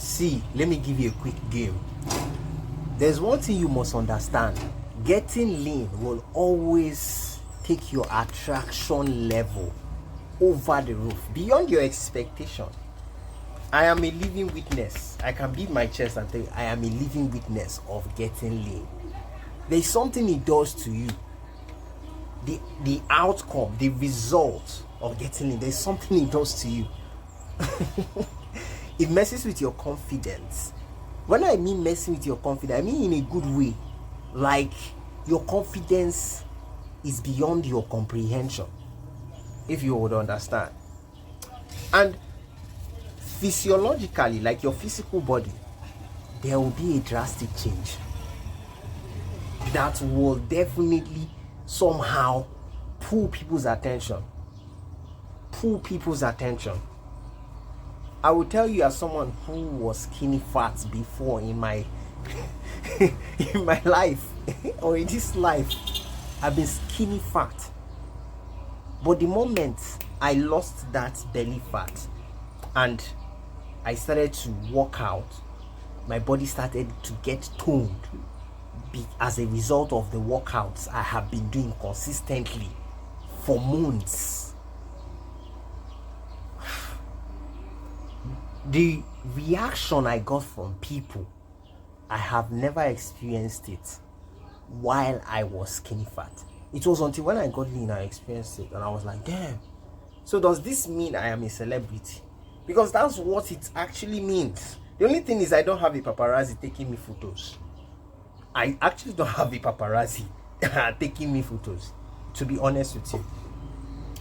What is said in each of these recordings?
See, let me give you a quick game. There's one thing you must understand. Getting lean will always take your attraction level over the roof, beyond your expectation. I am a living witness. I can beat my chest and tell you, I am a living witness of getting lean. There's something it does to you. The outcome, the result of getting lean, there's something it does to you. It messes with your confidence. When I mean messing with your confidence, I mean in a good way. Like, your confidence is beyond your comprehension, if you would understand. And physiologically, like your physical body, there will be a drastic change that will definitely somehow pull people's attention. I will tell you, as someone who was skinny fat before in my in my life or in this life, I've been skinny fat. But the moment I lost that belly fat and I started to work out, my body started to get toned as a result of the workouts I have been doing consistently for months. The reaction I got from people, I have never experienced it while I was skinny fat. It was until when I got lean I experienced it, and I was like, damn, so does this mean I am a celebrity? Because that's what it actually means. The only thing is I don't have a paparazzi taking me photos. I actually don't have a paparazzi taking me photos, to be honest with you.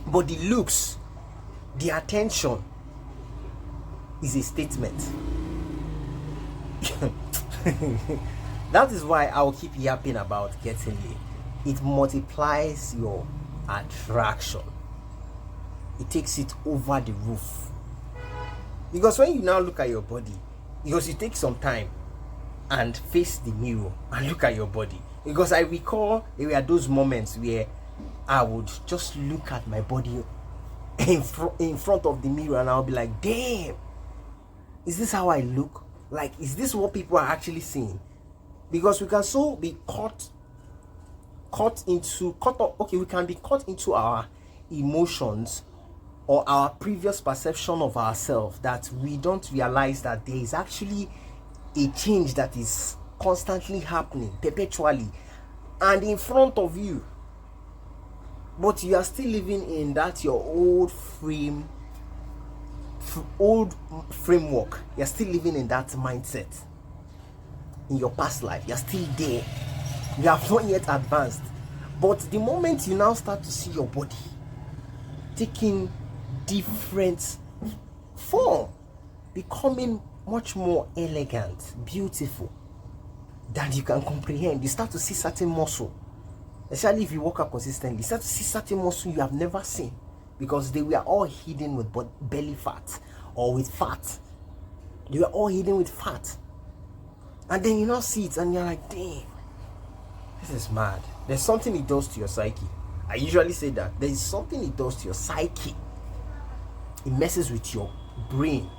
But the looks, the attention is a statement. That is why I'll keep yapping about getting lean. It multiplies your attraction. It takes it over the roof. Because when you now look at your body, because you take some time and face the mirror and look at your body. Because I recall there were those moments where I would just look at my body in front of the mirror and I'll be like, damn, is this how I look? Like, is this what people are actually seeing? Because we can so be we can be caught into our emotions or our previous perception of ourselves that we don't realize that there is actually a change that is constantly happening perpetually and in front of you, but you are still living in that your old framework. You're still living in that mindset in your past life. You're still there. You have not yet advanced. But the moment you now start to see your body taking different form, becoming much more elegant, beautiful than you can comprehend, you start to see certain muscle, especially if you work out consistently. You start to see certain muscle you have never seen because they were all hidden with belly fat or with fat. They were all hidden with fat. And then you now see it and you're like, damn, this is mad. There's something it does to your psyche. I usually say that there is something it does to your psyche. It messes with your brain.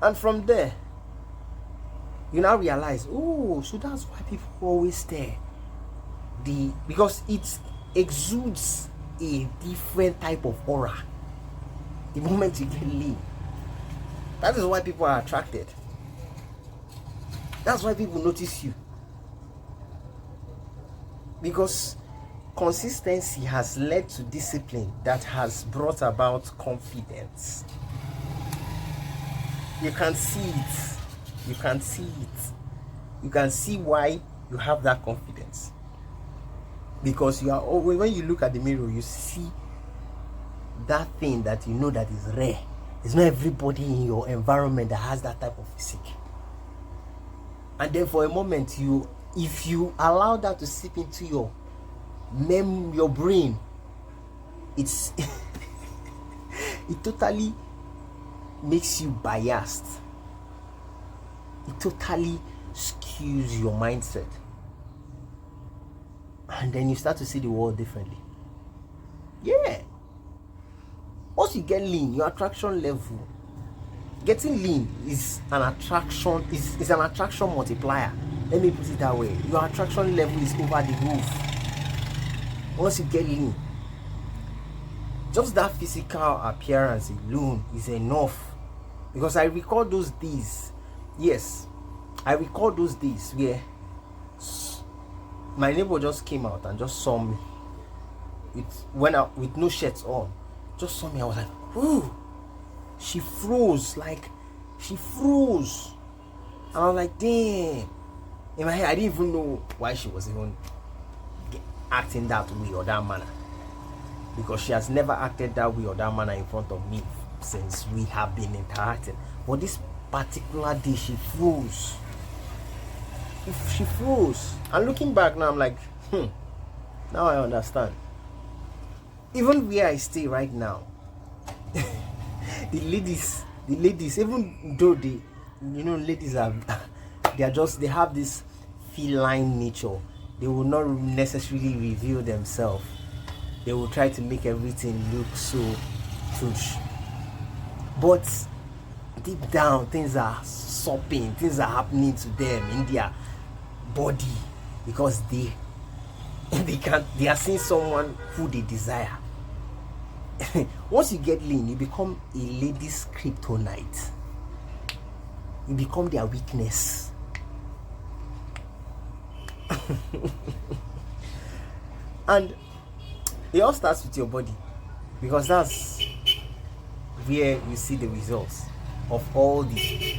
And from there, you now realize, oh, so that's why people always stare. Because it exudes a different type of aura the moment you get lean. That is why people are attracted. That's why people notice you. Because consistency has led to discipline that has brought about confidence. You can see it. You can see it. You can see why you have that confidence. Because you are always, when you look at the mirror, you see that thing that you know that is rare. It's not everybody in your environment that has that type of physique. And then for a moment, if you allow that to seep into your brain, it's it totally makes you biased. It totally skews your mindset. And then you start to see the world differently. Yeah. Once you get lean, your attraction level getting lean is an attraction, is an attraction multiplier. Let me put it that way. Your attraction level is over the roof once you get lean. Just that physical appearance alone is enough. Because I recall those days. Yes, I recall those days where my neighbor just came out and just saw me with no shirts on. Just saw me. I was like, whoo. She froze. And I was like, damn. In my head, I didn't even know why she was even acting that way or that manner. Because she has never acted that way or that manner in front of me since we have been interacting. But this particular day, she froze. She froze. And looking back now, I'm like, now I understand. Even where I stay right now, the ladies, even though ladies they have this feline nature. They will not necessarily reveal themselves. They will try to make everything look so tush. But deep down, things are sopping, things are happening to them in their body because they are seeing someone who they desire. Once you get lean, you become a lady's kryptonite. You become their weakness. And it all starts with your body, because that's where you see the results of all the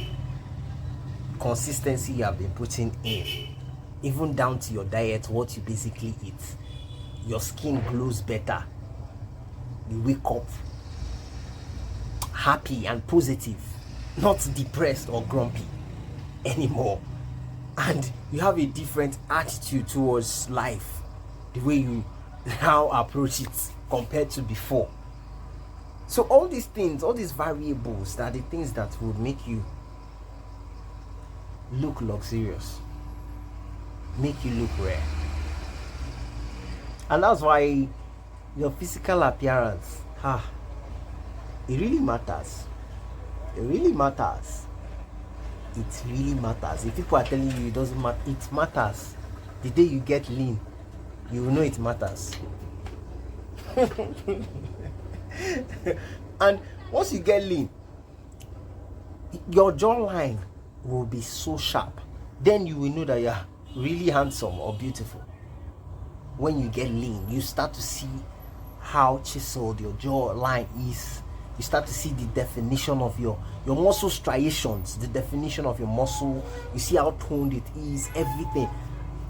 consistency you have been putting in, even down to your diet, what you basically eat. Your skin glows better. You wake up happy and positive, not depressed or grumpy anymore. And you have a different attitude towards life, the way you now approach it compared to before. So all these things, all these variables are the things that would make you look luxurious, make you look rare. And that's why your physical appearance, it really matters. It really matters. It really matters. If people are telling you it doesn't matter, it matters. The day you get lean, you will know it matters. And once you get lean, your jawline will be so sharp. Then you will know that you're really handsome or beautiful. When you get lean, you start to see how chiseled your jawline is. You start to see the definition of your muscle striations, the definition of your muscle. You see how toned it is, everything.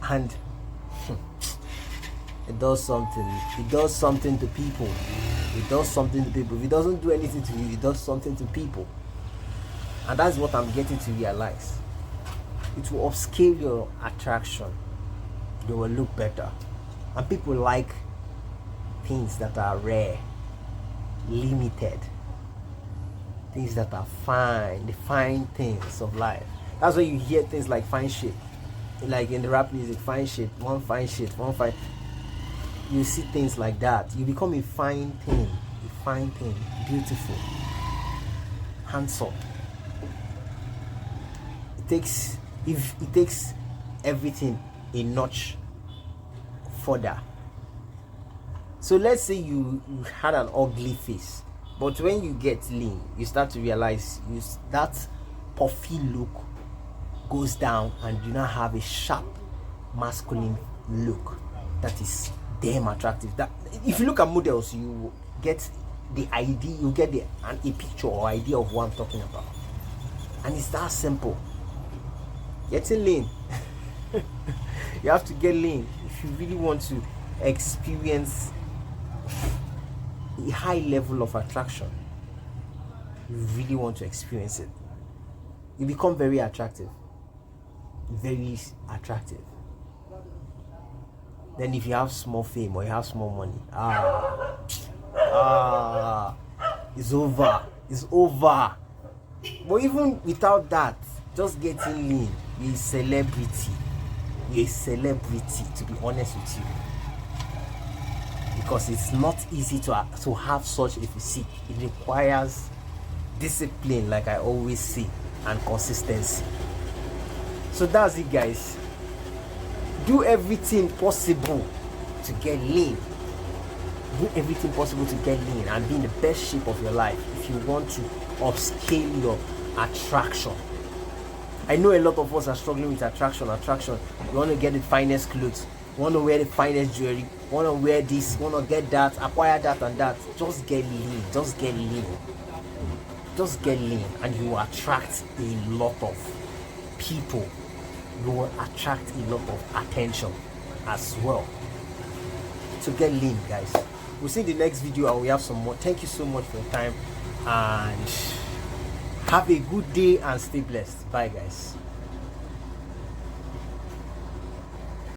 And it does something. It does something to people. It does something to people. If it doesn't do anything to you, it does something to people. And that's what I'm getting to realize. It will upscale your attraction. You will look better. And people like things that are rare, limited, things that are fine, the fine things of life. That's why you hear things like fine shit. Like in the rap music, fine shit, one fine shit, one fine. You see things like that. You become a fine thing, beautiful, handsome. It takes everything a notch further. So let's say you had an ugly face, but when you get lean, you start to realize that puffy look goes down, and you now have a sharp masculine look that is damn attractive. That if you look at models, you get the idea, you get a picture or idea of what I'm talking about. And it's that simple. Getting lean. You have to get lean if you really want to experience a high level of attraction. You really want to experience it. You become very attractive. Very attractive. Then if you have small fame or you have small money, it's over. It's over. But even without that, just getting lean, you're a celebrity. You're a celebrity, to be honest with you. Because it's not easy to have such a physique. It requires discipline, like I always say, and consistency. So that's it, guys. Do everything possible to get lean. Do everything possible to get lean and be in the best shape of your life if you want to upscale your attraction. I know a lot of us are struggling with attraction. You want to get the finest clothes, you want to wear the finest jewelry, you want to wear this, you want to get that, acquire that and that. Just get lean. Just get lean. Just get lean, and you will attract a lot of people. You will attract a lot of attention as well. So get lean, guys. We'll see in the next video, and we have some more. Thank you so much for your time, and have a good day and stay blessed. Bye, guys.